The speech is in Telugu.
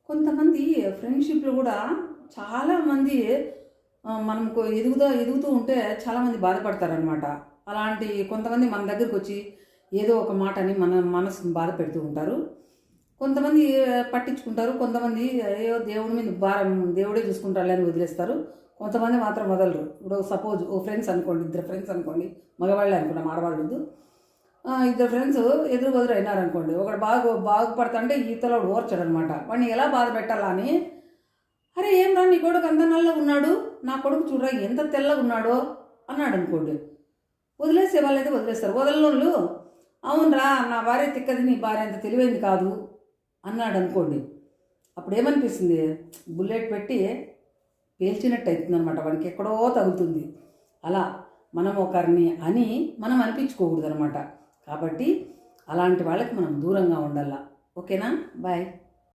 కొంతమంది ఫ్రెండ్షిప్‌లో కూడా చాలామంది మనం ఎదుగుతూ ఉంటే చాలామంది బాధపడతారనమాట. అలాంటి కొంతమంది మన దగ్గరకొచ్చి ఏదో ఒక మాట అని మన మనసుని బాధ పెడుతూ ఉంటారు. కొంతమంది పట్టించుకుంటారు. కొంతమంది అయ్యో! దేవుడి మీద భారం దేవుడే చూసుకుంటాడులే అని వదిలేస్తారు. కొంతమంది మాత్రం వదలరు. ఇప్పుడు సపోజ్ ఫ్రెండ్స్ అనుకోండి, ఇద్దరు ఫ్రెండ్స్ అనుకోండి, మగవాళ్ళే అనుకున్నాం, ఆడవాళ్ళొద్దు. ఇద్దరు ఫ్రెండ్స్ ఎదురు బదురు అయినారనుకోండి, ఒకడు బాగుపడతంటే ఈతలోడు ఓర్చడనమాట. వాడిని ఎలా బాధ పెట్టాలా అని, అరే ఏం రా నీ కొడుకు అంత నల్లగా ఉన్నాడు, నా కొడుకు చూడరా ఎంత తెల్లగా ఉన్నాడో అన్నాడు అనుకోండి. వదిలేసే వాళ్ళైతే వదిలేస్తారు. వదలనోళ్ళు అవునరా నా భార్య తిక్కది, నీ భార్య అంత తెలివైంది కాదు అన్నాడు అనుకోండి. అప్పుడు ఏమనిపిస్తుంది, బుల్లెట్ పెట్టి పేల్చినట్టు అవుతుంది అనమాట. వాడికి ఎక్కడో తగులుతుంది. అలా మనం ఒకరిని అని మనం అనిపించుకోకూడదు అనమాట. కాబట్టి అలాంటి వాళ్ళకి మనం దూరంగా ఉండాల. ఓకేనా? బాయ్.